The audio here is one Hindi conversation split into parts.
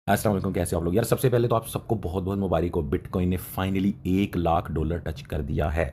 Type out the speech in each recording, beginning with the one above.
अस्सलाम वालेकुम, कैसे हो आप लोग यार। सबसे पहले तो आप सबको बहुत बहुत मुबारक हो, बिटकॉइन ने फाइनली $1 लाख टच कर दिया है।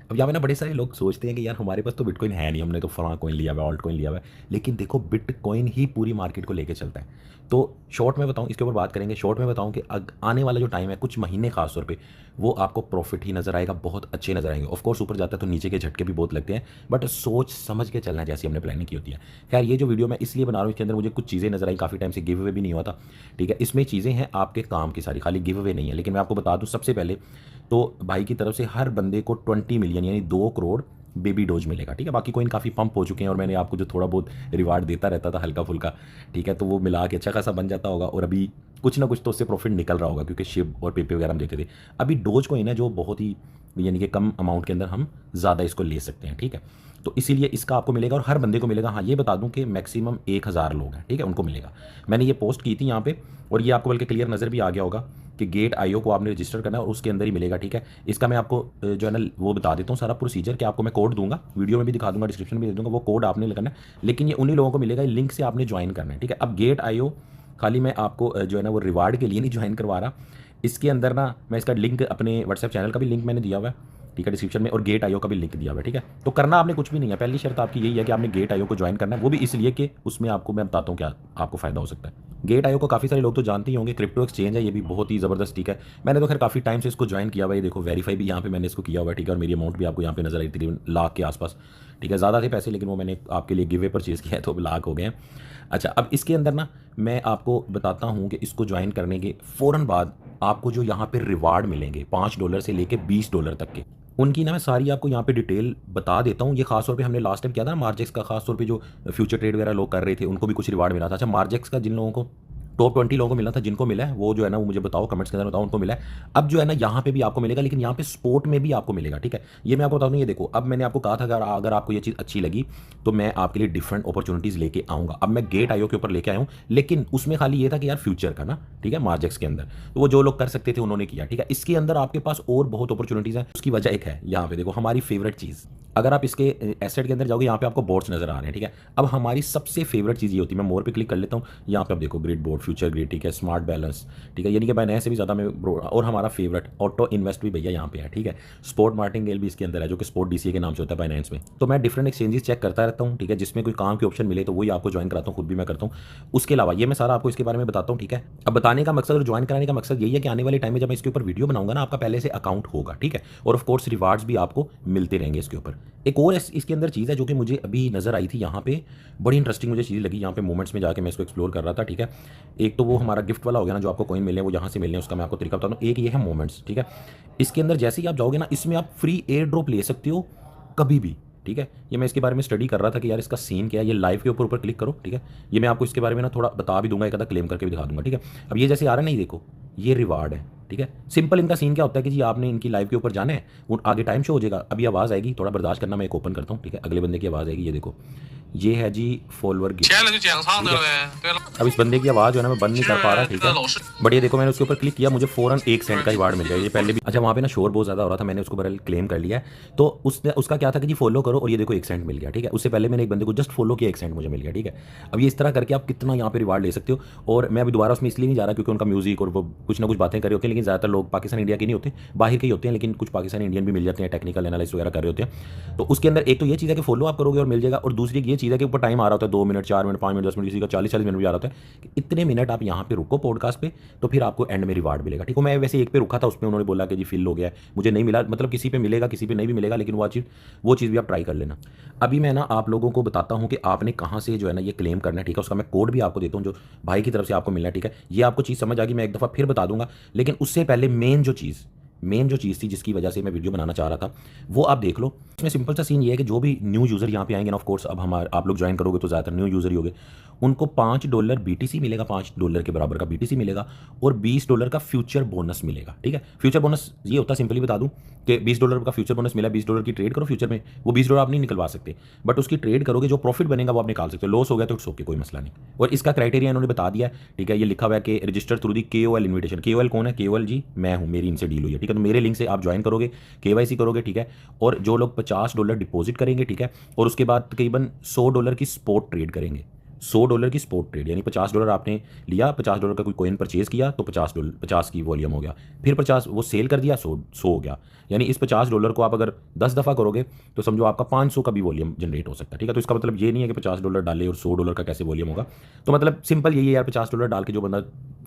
अब यहाँ पे ना बड़े सारे लोग सोचते हैं कि यार हमारे पास तो बिटकॉइन है नहीं, हमने तो फलां कॉइन लिया हुआ है, ऑल्ट कॉइन लिया हुआ है। लेकिन देखो, बिटकॉइन ही पूरी मार्केट को लेके चलता है। तो शॉर्ट में बताऊँ, इसके ऊपर बात करेंगे। शॉर्ट में बताऊँ कि आने वाला जो टाइम है, कुछ महीने खास तौर पे, वो आपको प्रॉफिट ही नजर आएगा, बहुत अच्छे नजर आएंगे। ऑफ कोर्स ऊपर जाता है तो नीचे के झटके भी बहुत लगते हैं, बट सोच समझ के चलना है जैसी हमने प्लानिंग की होती है। खैर, ये जो वीडियो मैं इसलिए बना रहा हूँ, इसके अंदर मुझे कुछ चीज़ें नजर आई, काफ़ी टाइम से गिव अवे भी नहीं हुआ था। ठीक है, इसमें चीज़ें हैं आपके काम की सारी, खाली गिव अवे नहीं है। लेकिन मैं आपको बता दूं सबसे पहले तो भाई की तरफ से हर बंदे को 20 मिलियन यानी 2 करोड़ बेबी डोज मिलेगा। ठीक है, बाकी कोइन काफ़ी पंप हो चुके हैं और मैंने आपको जो थोड़ा बहुत रिवार्ड देता रहता था हल्का फुल्का, ठीक है, तो वो मिला के अच्छा खासा बन जाता होगा। और अभी कुछ ना कुछ तो उससे प्रॉफिट निकल रहा होगा, क्योंकि शिप और पेपे वगैरह हम देते थे। अभी डोज कोइन है जो बहुत ही यानी कि कम अमाउंट के अंदर हम ज़्यादा इसको ले सकते हैं। ठीक है, तो इसीलिए इसका आपको मिलेगा और हर बंदे को मिलेगा। हाँ, ये बता दूं कि मैक्सिमम 1000 लोग हैं, ठीक है, उनको मिलेगा। मैंने ये पोस्ट की थी यहाँ पे, और ये आपको बल्कि क्लियर नज़र भी आ गया होगा कि गेट आईओ को आपने रजिस्टर करना है और उसके अंदर ही मिलेगा। ठीक है, इसका मैं आपको जो है ना वो बता देता हूँ सारा प्रोसीजर, कि आपको मैं कोड दूंगा, वीडियो में भी दिखा दूंगा, डिस्क्रिप्शन में भी दे दूंगा। वो कोड आपने लगाना है, लेकिन ये उन्हीं लोगों को मिलेगा, लिंक से आपने ज्वाइन करना है। ठीक है, अब गेट आईओ खाली मैं आपको जो है ना वो रिवार्ड के लिए नहीं ज्वाइन करवा रहा। इसके अंदर ना मैं इसका लिंक, अपने व्हाट्सएप चैनल का भी लिंक मैंने दिया हुआ है, ठीक है, डिस्क्रिप्शन में, और गेट आईओ का भी लिंक दिया हुआ है। ठीक है, तो करना आपने कुछ भी नहीं है, पहली शर्त आपकी यही है कि आपने गेट आईओ को ज्वाइन करना है। वो भी इसलिए कि उसमें आपको मैं बताता हूँ क्या आपको फायदा हो सकता है। गेट आईओ को काफ़ी सारे लोग तो जानते ही होंगे, क्रिप्टो एक्सचेंज है, ये भी बहुत ही ज़बरदस्त। ठीक है, मैंने तो खैर काफ़ी टाइम से इसको ज्वाइन किया हुआ है, ये देखो वेरीफाई भी यहाँ पे मैंने इसको किया हुआ है। ठीक है, और मेरी अमाउंट भी आपको यहाँ पे नजर आई तकरीबन लाख के आसपास। ठीक है, ज़्यादा थे पैसे, लेकिन वो मैंने आपके लिए गिवे परचेज़ किया है तो लाख हो गए हैं। अच्छा, अब इसके अंदर ना मैं आपको बताता हूँ कि इसको ज्वाइन करने के फ़ौरन बाद आपको जो यहाँ पे रिवार्ड मिलेंगे $5 से लेके $20 तक के, उनकी ना मैं सारी आपको यहाँ पे डिटेल बता देता हूँ। ये खास तौर पे हमने लास्ट टाइम किया था ना मार्जेक्स का, खास तौर पे जो फ्यूचर ट्रेड वगैरह लोग कर रहे थे उनको भी कुछ रिवार्ड मिला था। अच्छा, मार्जेक्स का जिन लोगों को टॉप 20 लोगों को मिला था, जिनको मिला है वो जो है ना वो मुझे बताओ, कमेंट्स के अंदर बताओ उनको मिला है। अब जो है ना यहाँ पे भी आपको मिलेगा, लेकिन यहाँ पे स्पोर्ट में भी आपको मिलेगा। ठीक है, ये मैं आपको बता दूँ। ये देखो, अब मैंने आपको कहा था अगर आपको ये चीज़ अच्छी लगी तो मैं आपके लिए डिफरेंट अपॉर्चुनिटीज़ लेके आऊँगा। अब मैं गेट आईओ के ऊपर लेके आया हूँ, लेकिन उसमें खाली ये था कि यार फ्यूचर का ना, ठीक है, मार्जेक्स के अंदर तो वो जो लोग कर सकते थे उन्होंने किया। ठीक है, इसके अंदर आपके पास और बहुत अपॉर्चुनिटीज़ हैं। उसकी वजह एक है, यहाँ पे देखो हमारी फेवरेट चीज़, अगर आप इसके एसेट के अंदर जाओगे, यहाँ पे आपको बोर्ड्स नजर आ रहे हैं। ठीक है, अब हमारी सबसे फेवरेट चीज़ ये होती है, मैं मोर पे क्लिक कर लेता हूँ, यहाँ पे आप देखो ग्रिड बोर्ड, फ्यूचर ग्रिड, ठीक है, स्मार्ट बैलेंस, ठीक है, यानी कि बाइनेंस से भी ज़्यादा मैं और हमारा फेवरेट ऑटो इन्वेस्ट भी भैया यहाँ पे है। ठीक है, स्पोर्ट मार्टिंगेल भी इसके अंदर है, जो कि स्पोर्ट डीसीए के नाम से होता है बाइनेंस में। तो मैं डिफरेंट एक्सचेंजेस चेक करता रहता हूँ। ठीक है, जिसमें कोई काम के ऑप्शन मिले तो वही आपको ज्वाइन कराता हूँ, खुद भी मैं करता हूँ। उसके अलावा ये मैं सारा आपको इसके बारे में बताता हूँ। ठीक है, अब बताने का मकसद और ज्वाइन कराने का मकसद यही है कि आने वाले टाइम में जब मैं इसके ऊपर वीडियो बनाऊंगा ना, आपका पहले से अकाउंट होगा। ठीक है, और ऑफ कोर्स रिवार्ड्स भी आपको मिलते रहेंगे इसके ऊपर। एक और इसके अंदर चीज़ है जो कि मुझे अभी नज़र आई थी यहाँ पे, बड़ी इंटरेस्टिंग मुझे चीज़ लगी। यहाँ पे मोमेंट्स में जाके मैं इसको एक्सप्लोर कर रहा था। ठीक है, एक तो वो हमारा गिफ्ट वाला हो गया ना, जो आपको कॉइन मिले हैं वो यहाँ से मिलने हैं, उसका मैं आपको तरीका बताता हूँ। एक ये है मोमेंट्स। ठीक है, इसके अंदर जैसे ही आप जाओगे ना, इसमें आप फ्री एयर ड्रॉप ले सकते हो कभी भी। ठीक है, ये मैं इसके बारे में स्टडी कर रहा था कि यार इसका सीन क्या है। ये लाइव के ऊपर क्लिक करो। ठीक है, ये मैं आपको इसके बारे में ना थोड़ा बता भी दूंगा, एक आधा क्लेम करके भी दिखा दूंगा। ठीक है, अब ये जैसे आ रहा है ना, ये देखो, ये रिवार्ड है। ठीक है, सिंपल इनका सीन क्या होता है कि जी आपने इनकी लाइव के ऊपर जाना है, वो आगे टाइम शो हो जाएगा। अभी आवाज़ आएगी, थोड़ा बर्दाश्त करना, मैं एक ओपन करता हूँ। ठीक है, अगले बंदे की आवाज़ आएगी, ये देखो, ये है जी फॉलोअर गिफ्ट। 签了就讲上的了呗。对了， अब इस बंदे की आवाज़ जो है ना मैं बंद नहीं 是 कर पा रहा। 这 ठीक 个 है, 老师 बट ये देखो मैंने उसके ऊपर क्लिक किया, मुझे फ़ौरन 1 सेंट का रिवार्ड मिल गया। ये पहले भी, अच्छा, वहाँ पे ना शोर बहुत ज़्यादा हो रहा था, मैंने उसको बरल क्लेम कर लिया है। तो उसने उसका क्या था कि जी फॉलो करो, और ये देखो 1 सेंट मिल गया। ठीक है, उससे पहले मैंने एक बंदे को जस्ट फॉलो किया, 1 सेंट मुझे मिल गया। ठीक है, अब ये इस तरह करके आप कितना यहाँ पे रिवार्ड ले सकते हो। और मैं अभी दोबारा उसमें इसलिए नहीं जा रहा क्योंकि उनका म्यूजिक और वो कुछ ना कुछ बातें कर रहे होते हैं, लेकिन ज़्यादातर लोग पाकिस्तान इंडिया के नहीं होते, बाहर के ही होते हैं, लेकिन कुछ पाकिस्तानी इंडियन भी मिल जाते हैं, टेक्निकल एनालिस्ट वगैरह कर रहे होते हैं। तो उसके अंदर एक तो ये चीज़ है कि फॉलो आप करोगे और मिल जाएगा, और दूसरी ये चीज़ है कि ऊपर टाइम आ रहा होता है, 2 मिनट, 4 मिनट, 5 मिनट, 10 मिनट, किसी का 40-40 मिनट भी आ रहा होता है कि इतने मिनट आप यहाँ पे रुको पॉडकास्ट पे, तो फिर आपको एंड में रिवार्ड मिलेगा। ठीक है, मैं वैसे एक पे रुका था, उसमें उन्होंने बोला कि जी फिल हो गया है, मुझे नहीं मिला, मतलब किसी पे मिलेगा किसी पे नहीं भी मिलेगा, लेकिन वो चीज़ भी आप ट्राई कर लेना। अभी मैं ना आप लोगों को बताता हूँ कि आपने कहाँ से जो है ना ये क्लेम करना है। ठीक है, उसका मैं कोड भी आपको देता हूँ जो भाई की तरफ से आपको मिलना है। ठीक है, ये आपको चीज़ समझ आ गई, मैं एक दफ़ा फिर बता दूंगा, लेकिन उससे पहले मेन जो चीज़ थी जिसकी वजह से मैं वीडियो बनाना चाह रहा था, वो आप देख लो। इसमें सिंपल सा सीन ये है कि जो भी न्यू यूज़र यहाँ पे आएंगे ना, ऑफ कोर्स अब आप लोग ज्वाइन करोगे तो ज़्यादातर न्यू यूज़र ही होगे, उनको $5 बीटीसी मिलेगा, $5 के बराबर का बीटीसी मिलेगा, और $20 का फ्यूचर बोनस मिलेगा। ठीक है, फ्यूचर बोनस ये होता है, सिंपली बता दूं कि $20 का फ्यूचर बोनस मिला, $20 की ट्रेड करो फ्यूचर में, वो $20 आप नहीं निकलवा सकते, बट उसकी ट्रेड करोगे, जो प्रॉफिट बनेगा वो आप निकाल सकते हो। लॉस हो गया तो इट्स ओके, कोई मसला नहीं। और इसका क्राइटेरिया इन्होंने बता दिया है। ठीक है, ये लिखा हुआ है कि register through the KOL invitation. KOL कौन है? KOL जी मैं हूँ, मेरी इनसे डील हुई है। ठीक है, तो मेरे लिंक से आप ज्वाइन करोगे, KYC करोगे। ठीक है, और जो लोग $50 डिपॉजिट करेंगे, ठीक है, और उसके बाद तकरीबन $100 की स्पॉट ट्रेड करेंगे, $100 की स्पोर्ट ट्रेड, यानी $50 आपने लिया, $50 का कोई कॉइन परचेज़ किया तो $50 50 की वॉल्यूम हो गया, फिर 50 वो सेल कर दिया, 100 हो गया। यानी इस $50 को आप अगर 10 दफ़ा करोगे तो समझो आपका 500 का भी वॉल्यूम जनरेट हो सकता है, ठीक है। तो इसका मतलब ये नहीं है कि $50 डाले और $100 का कैसे वॉल्यूम होगा। तो मतलब सिंपल यही है यार, $50 डाल के जो बंदा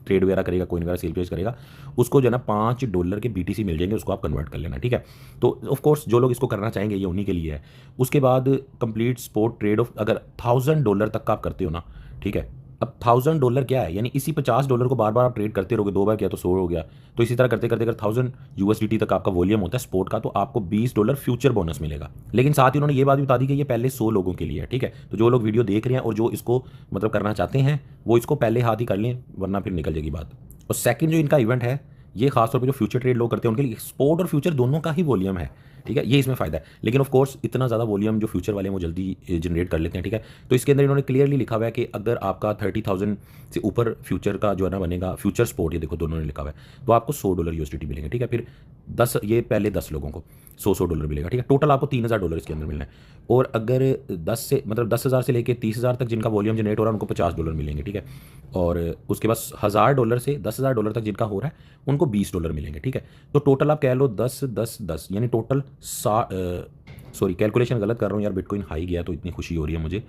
ट्रेड वगैरह करेगा, कॉइन वगैरह सेल पेज करेगा, उसको जो है ना $5 के BTC मिल जाएंगे, उसको आप कन्वर्ट कर लेना, ठीक है। तो ऑफ कोर्स जो लोग इसको करना चाहेंगे ये उन्हीं के लिए है। उसके बाद कंप्लीट स्पोर्ट ट्रेड ऑफ अगर $1000 तक का आप करते हो ना, ठीक है। अब $1000 क्या है, यानी इसी $50 को बार बार आप ट्रेड करते रहोगे, 2 बार किया तो 100 हो गया, तो इसी तरह करते करते अगर 1000 USDT तक आपका वॉल्यूम होता है स्पोर्ट का, तो आपको $20 फ्यूचर बोनस मिलेगा। लेकिन साथ ही उन्होंने ये बात भी बता दी कि ये पहले 100 लोगों के लिए है, ठीक है। तो जो लोग वीडियो देख रहे हैं और जो इसको मतलब करना चाहते हैं वो इसको पहले हाथ ही कर लें, वरना फिर निकल जाएगी बात। और सेकंड जो इनका इवेंट है, ये खासतौर पे जो फ्यूचर ट्रेड लोग करते हैं उनके लिए स्पोर्ट और फ्यूचर दोनों का ही वॉल्यूम है, ठीक है। ये इसमें फ़ायदा है। लेकिन ऑफ कोर्स इतना ज़्यादा वॉल्यूम जो फ्यूचर वाले हैं वो जल्दी जनरेट कर लेते हैं, ठीक है। तो इसके अंदर इन्होंने क्लियरली लिखा हुआ है कि अगर आपका 30,000 से ऊपर फ्यूचर का जो है ना बनेगा, फ्यूचर स्पोर्ट, ये देखो दोनों ने लिखा हुआ है, तो आपको $100 USDT मिलेंगे, ठीक है। फिर 10, ये पहले 10 लोगों को $100 मिलेगा, ठीक है। टोटल आपको $3000 इसके अंदर मिलना है। और अगर 10 से मतलब 10,000 से लेकर 30,000 तक जिनका वॉल्यूम जनरेट हो रहा है उनको $50 मिलेंगे, ठीक है। और उसके बाद $1000 से $10,000 तक जिनका हो रहा है उनको $20 मिलेंगे, ठीक है। तो टोटल आप कह लो 10 10 10, यानी टोटल सॉरी कैलकुलेशन गलत कर रहा हूँ यार, बिटकॉइन हाई गया तो इतनी खुशी हो रही है मुझे।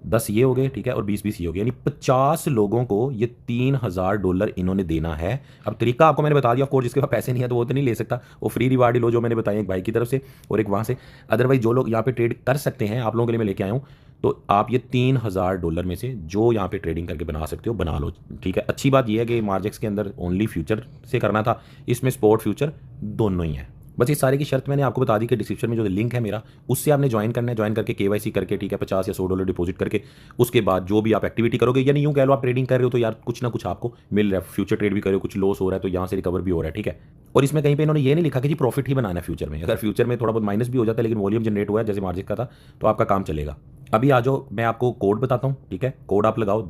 10 ये हो गए, ठीक है, और 20 ये हो गए, यानी 50 लोगों को ये $3000 इन्होंने देना है। अब तरीका आपको मैंने बता दिया, ऑफ कोर्स जिसके पास पैसे नहीं है तो वो तो नहीं ले सकता, वो फ्री रिवार्ड ही लो जो मैंने बताया एक भाई की तरफ से और एक वहाँ से। अदरवाइज जो लोग यहाँ पे ट्रेड कर सकते हैं, आप लोगों के लिए मैं लेके आया हूँ, तो आप ये $3000 में से जो यहाँ पे ट्रेडिंग करके बना सकते हो बना लो, ठीक है। अच्छी बात यह है कि मार्जेक्स के अंदर ओनली फ्यूचर से करना था, इसमें स्पोर्ट फ्यूचर दोनों ही है। बस इस सारे की शर्त मैंने आपको बता दी कि डिस्क्रिप्शन में जो लिंक है मेरा, उससे आपने ज्वाइन करना है, ज्वाइन करके KYC करके, ठीक है, $50 या $100 डिपॉजिट करके, उसके बाद जो भी आप एक्टिविटी करोगे, यानी यूँ कह लो आप ट्रेडिंग कर रहे हो तो यार कुछ ना कुछ आपको मिल रहा है, फ्यूचर ट्रेड भी कर रहे हो, कुछ लॉस हो रहा है तो यहाँ से रिकवर भी हो रहा है, ठीक है। और इसमें कहीं पे इन्होंने ये नहीं लिखा कि जी प्रॉफिट ही बनाना है फ्यूचर में, अगर फ्यूचर में थोड़ा बहुत माइनस भी हो जाता है लेकिन वॉल्यूम जनरेट हुआ है जैसे मार्जिन का था तो आपका काम चलेगा। अभी आ जाओ, मैं आपको कोड बताता हूँ, ठीक है। कोड आप लगाओ,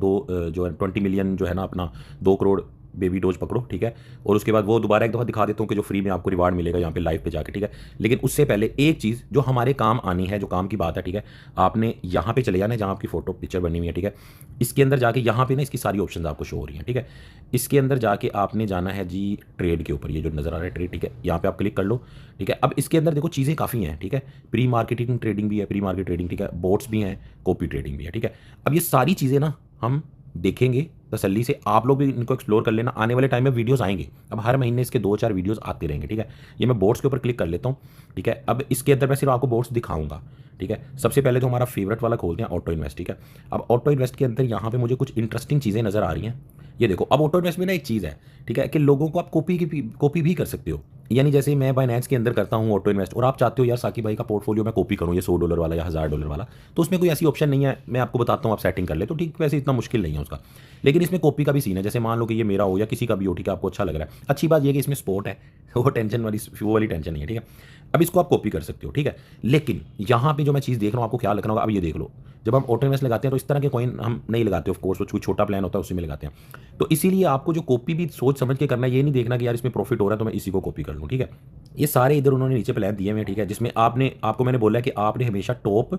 जो है 20 मिलियन जो है ना अपना 2 करोड़ बेबी डोज पकड़ो, ठीक है। और उसके बाद वो दोबारा एक दफ़ा दिखा देता हूँ कि जो फ्री में आपको रिवार्ड मिलेगा यहाँ पे लाइव पे जाके, ठीक है। लेकिन उससे पहले एक चीज़ जो हमारे काम आनी है, जो काम की बात है, ठीक है, आपने यहाँ पे चले जाना है जहाँ आपकी फोटो पिक्चर बनी हुई है, ठीक है। इसके अंदर जाके यहाँ पे ना इसकी सारी ऑप्शन आपको शो हो रही हैं, ठीक है। इसके अंदर जाके आपने जाना है जी ट्रेड के ऊपर, ये जो नज़र आ रहा है ट्रेड, ठीक है, यहाँ पे आप क्लिक कर लो, ठीक है। अब इसके अंदर देखो चीज़ें काफ़ी हैं, ठीक है। प्री मार्केटिंग ट्रेडिंग भी है, प्री मार्केट ट्रेडिंग, ठीक है, बोट्स भी हैं, कॉपी ट्रेडिंग भी है, ठीक है। अब ये सारी चीज़ें ना हम देखेंगे तसल्ली से, आप लोग भी इनको एक्सप्लोर कर लेना, आने वाले टाइम में वीडियोस आएंगे, अब हर महीने इसके 2-4 वीडियोस आते रहेंगे, ठीक है। ये मैं बोट्स के ऊपर क्लिक कर लेता हूँ, ठीक है। अब इसके अंदर मैं सिर्फ आपको बोट्स दिखाऊंगा, ठीक है। सबसे पहले तो हमारा फेवरेट वाला खोलते हैं, ऑटो इन्वेस्ट, ठीक है। अब ऑटो इन्वेस्ट के अंदर यहाँ पे मुझे कुछ इंटरेस्टिंग चीज़ें नज़र आ रही हैं, ये देखो। अब ऑटो इन्वेस्ट में ना एक चीज़ है, ठीक है, कि लोगों को आप कॉपी भी कर सकते हो, यानी जैसे मैं बाइनेंस के अंदर करता हूँ ऑटो इन्वेस्ट और आप चाहते हो यार साकी भाई का पोर्टफोलियो मैं कॉपी करूँ, ये $100 वाला या $1000 वाला, तो उसमें कोई ऐसी ऑप्शन नहीं है, मैं आपको बताता हूँ, आप सेटिंग कर ले तो ठीक, वैसे इतना मुश्किल नहीं है उसका। लेकिन इसमें कॉपी का भी सीन है, जैसे मान लो कि ये मेरा हो या किसी का भी हो, ठीक है, आपको अच्छा लग रहा है। अच्छी बात यह कि इसमें स्पोर्ट है, वो टेंशन वाली, वो वाली टेंशन नहीं है, ठीक है। अब इसको आप कॉपी कर सकते हो, ठीक है। लेकिन यहाँ पे जो मैं चीज़ देख रहा हूँ आपको ख्याल रखना होगा। अब ये देख लो, जब हम ऑटो इन्वेस्ट लगाते हैं तो इस तरह के कॉइन हम नहीं लगाते, ऑफ कोर्स कोई छोटा प्लान होता है उसी में लगाते हैं। तो इसीलिए आपको जो कॉपी भी सोच समझ के करना है, ये नहीं देखना कि यार इसमें प्रॉफिट हो रहा है तो मैं इसी को कॉपी कर लूँ, ठीक है। ये सारे इधर उन्होंने नीचे प्लान दिए हुए हैं, ठीक है, जिसमें आपको मैंने बोला है कि आपने हमेशा टॉप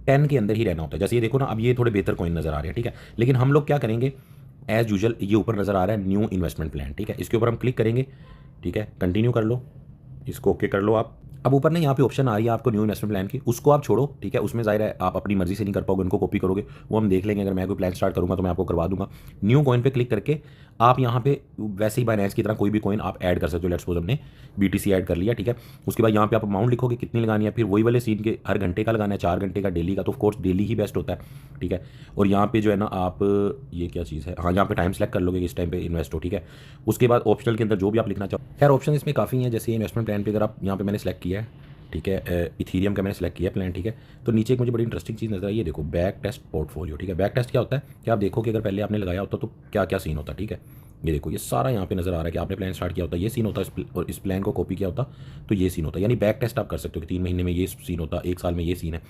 10 के अंदर ही रहना होता है। जैसे ये देखो ना, अब ये थोड़े बेहतर कॉइन नजर आ रहे हैं, ठीक है। लेकिन हम लोग क्या करेंगे, एज यूजुअल ये ऊपर नजर आ रहा है न्यू इन्वेस्टमेंट प्लान, ठीक है, इसके ऊपर हम क्लिक करेंगे, ठीक है, कंटिन्यू कर लो, इसको ओके कर लो आप। अब ऊपर ना यहाँ पे ऑप्शन आ रही है आपको न्यू इन्वेस्टमेंट प्लान की, उसको आप छोड़ो, ठीक है। उसमें जाहिर है आप अपनी मर्जी से नहीं कर पाओगे, उनको कॉपी करोगे, वो हम देख लेंगे। अगर मैं कोई प्लान स्टार्ट करूँगा तो मैं आपको करवा दूंगा। न्यू कॉइन पे क्लिक करके आप यहाँ पे वैसे ही बाइनेंस की तरह कोई भी कॉइन आप ऐड कर सकते हो। लेट्स सपोज हमने BTC ऐड कर लिया, ठीक है। उसके बाद यहाँ पे आप अमाउंट लिखोगे कितनी लगानी है, फिर वही वाले सीन के हर घंटे का लगाना है, 4 घंटे का, डेली का, तो ऑफकोर्स डेली ही बेस्ट होता है, ठीक है। और यहाँ पे जो है ना आप, ये क्या चीज़ है, हाँ, यहाँ पे टाइम सेलेक्ट कर लोगे इस टाइम पे इन्वेस्ट हो, ठीक है। उसके बाद ऑप्शनल के अंदर जो भी आप लिखना चाहो, खैर ऑप्शन इसमें काफ़ी हैं। जैसे इन्वेस्टमेंट प्लान पे अगर आप यहाँ पे मैंने सेलेक्ट किया है, ठीक है, इथीरियम का मैंने सेलेक्ट किया प्लान, ठीक है। तो नीचे एक मुझे बड़ी इंटरेस्टिंग चीज़ नजर आई, ये देखो बैक टेस्ट पोर्टफोलियो, ठीक है। बैक टेस्ट क्या होता है कि आप देखो कि अगर पहले आपने लगाया होता तो क्या क्या सीन होता, ठीक है। ये देखो, ये सारा यहाँ पे नजर आ रहा है कि आपने प्लान स्टार्ट किया होता, ये सीन होता, और इस प्लान को कॉपी किया होता तो ये सीन होता। यानी बैक टेस्ट आप कर सकते हो कि 3 महीने में ये सीन होता, 1 साल में ये सीन है,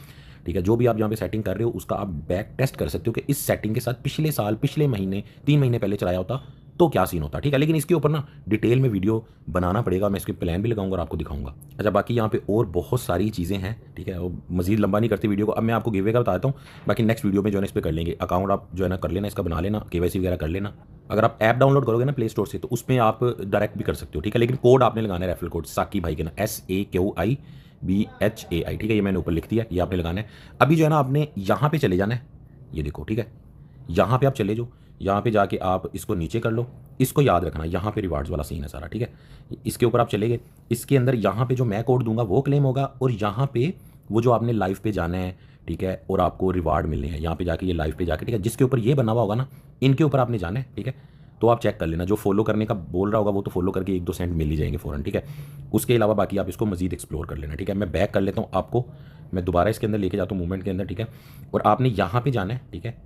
ठीक है। जो भी आप यहाँ पे सेटिंग कर रहे हो उसका आप बैक टेस्ट कर सकते हो कि इस सेटिंग के साथ पिछले साल, पिछले महीने, 3 महीने पहले चलाया होता तो क्या सीन होता है, ठीक है। लेकिन इसके ऊपर ना डिटेल में वीडियो बनाना पड़ेगा, मैं इसके प्लान भी लगाऊंगा और आपको दिखाऊंगा। अच्छा, बाकी यहाँ पे और बहुत सारी चीज़ें हैं, ठीक है। वो मजीद लंबा नहीं करती वीडियो को, अब मैं आपको गिवे का बताता हूँ, बाकी नेक्स्ट वीडियो में जो है ना इस पर कर लेंगे। अकाउंट आप जो है ना कर लेना, इसका बना लेना, KYC वगैरह कर लेना। अगर आप ऐप डाउनलोड करोगे ना प्ले स्टोर से, तो उसमें आप डायरेक्ट भी कर सकते हो, ठीक है। लेकिन कोड आपने लगाना है रेफरल कोड साकी भाई के ना, SAQIBHAI, ठीक है। ये मैंने ऊपर लिख दिया, ये आपने लगाना है। अभी जो है ना आपने यहाँ पे चले जाना है, ये देखो, ठीक है। यहाँ पे आप चले जाओ, यहाँ पे जाके आप इसको नीचे कर लो। इसको याद रखना, यहाँ पे रिवार्ड्स वाला सीन है सारा, ठीक है। इसके ऊपर आप चले गए, इसके अंदर यहाँ पे जो मैं कोड दूंगा वो क्लेम होगा, और यहाँ पे वो जो आपने लाइव पे जाना है, ठीक है, और आपको रिवार्ड मिलने हैं यहाँ पे जाके, ये लाइव पे जाके, ठीक है। जिसके ऊपर ये बना हुआ होगा ना, इनके ऊपर आपने जाना है, ठीक है। तो आप चेक कर लेना, जो फॉलो करने का बोल रहा होगा वो तो फॉलो करके 1-2 सेंट मिल ही जाएंगे फ़ौरन, ठीक है। उसके अलावा बाकी आप इसको मजीद एक्सप्लोर कर लेना, ठीक है। मैं बैक कर लेता हूँ आपको, मैं दोबारा इसके अंदर लेके जाता हूँ मूवमेंट के अंदर, ठीक है। और आपने यहाँ पे जाना है, ठीक है,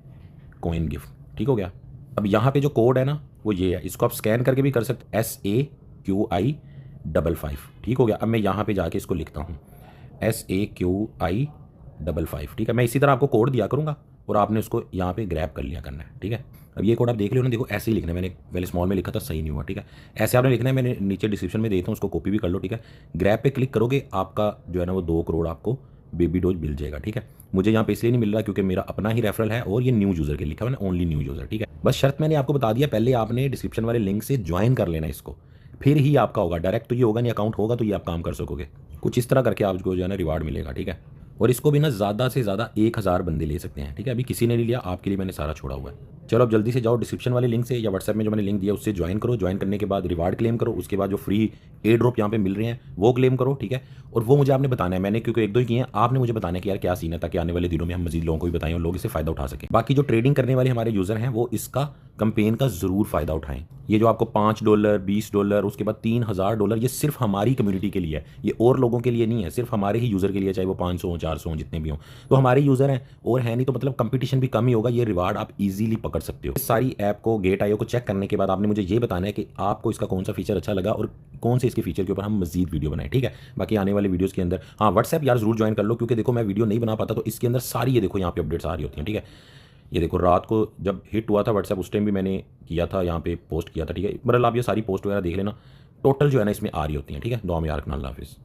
कॉइन गिफ्ट, ठीक हो गया। अब यहाँ पे जो कोड है ना वो ये है, इसको आप स्कैन करके भी कर सकते, SAQI55, ठीक हो गया। अब मैं यहाँ पे जाके इसको लिखता हूँ SAQI55, ठीक है। मैं इसी तरह आपको कोड दिया करूँगा और आपने उसको यहाँ पे ग्रैब कर लिया करना है, ठीक है। अब ये कोड आप देख लो ना, देखो ऐसे ही लिखना है, मैंने पहले स्मॉल में लिखा था, सही नहीं हुआ, ठीक है। ऐसे आपने लिखना है, मैंने नीचे डिस्क्रिप्शन में देता हूँ, उसको कॉपी भी कर लो, ठीक है। ग्रैब पे क्लिक करोगे, आपका जो है ना वो 2 करोड़ आपको बेबी डोज मिल जाएगा, ठीक है। मुझे यहाँ पे इसलिए नहीं मिल रहा क्योंकि मेरा अपना ही रेफरल है और ये न्यू यूज़र के लिखा हुआ है, ओनली न्यू यूज़र, ठीक है। बस शर्त मैंने आपको बता दिया, पहले आपने डिस्क्रिप्शन वाले लिंक से ज्वाइन कर लेना इसको, फिर ही आपका होगा। डायरेक्ट तो ये होगा नहीं, अकाउंट होगा तो ये आप काम कर सकोगे। कुछ इस तरह करके आपको जो है ना रिवार्ड मिलेगा, ठीक है। और इसको भी ना ज़्यादा से ज़्यादा 1000 बंदे ले सकते हैं, ठीक है। अभी किसी ने नहीं लिया, आपके लिए मैंने सारा छोड़ा हुआ है। चलो अब जल्दी से जाओ डिस्क्रिप्शन वाले लिंक से या व्हाट्सएप में जो मैंने लिंक दिया उससे ज्वाइन करो। ज्वाइन करने के बाद रिवार्ड क्लेम करो, उसके बाद जो फ्री एयर ड्रॉप यहाँ पे मिल रहे हैं वो क्लेम करो, ठीक है। और वो मुझे आपने बताना है, मैंने क्योंकि 1-2 ही किए हैं, आपने मुझे बताना है कि यार क्या सीन है, ताकि आने वाले दिनों में हम मजीद लोगों को भी बताएं और लोग इससे फ़ायदा उठा सकें। बाकी जो ट्रेडिंग करने वाले हमारे यूज़र हैं वो इसका कंपेन का ज़रूर फ़ायदा उठाएं। ये जो आपको $5, $20, उसके बाद $3000, ये सिर्फ हमारी कम्युनिटी के लिए है, ये और लोगों के लिए नहीं है, सिर्फ हमारे ही यूज़र के लिए, चाहे वो 500 हो, 400 हो, जितने भी हों, तो हमारे यूज़र हैं और है नहीं, तो मतलब कंपटीशन भी कम ही होगा, ये रिवार्ड आप इजीली पकड़ सकते हो। इस सारी ऐप को, गेट आईओ को चेक करने के बाद आपने मुझे ये बताना है कि आपको इसका कौन सा फीचर अच्छा लगा और कौन से इसके फीचर के ऊपर हम मजीद वीडियो बनाएं, ठीक है। बाकी आने वाले वीडियोस के अंदर, हाँ, व्हाट्सएप यार जरूर ज्वाइन कर लो, क्योंकि देखो मैं वीडियो नहीं बना पाता तो इसके अंदर सारी ये देखो यहाँ पे अपडेट्स आ रही होती हैं, ठीक है। ये देखो रात को जब हिट हुआ था व्हाट्सएप, उस टाइम भी मैंने किया था, यहाँ पे पोस्ट किया था, ठीक है। मतलब आप ये सारी पोस्ट वगैरह देख लेना, टोटल जो है ना इसमें आ रही होती हैं, ठीक है। दुआ में यार रखना, अल्लाह हाफिज़।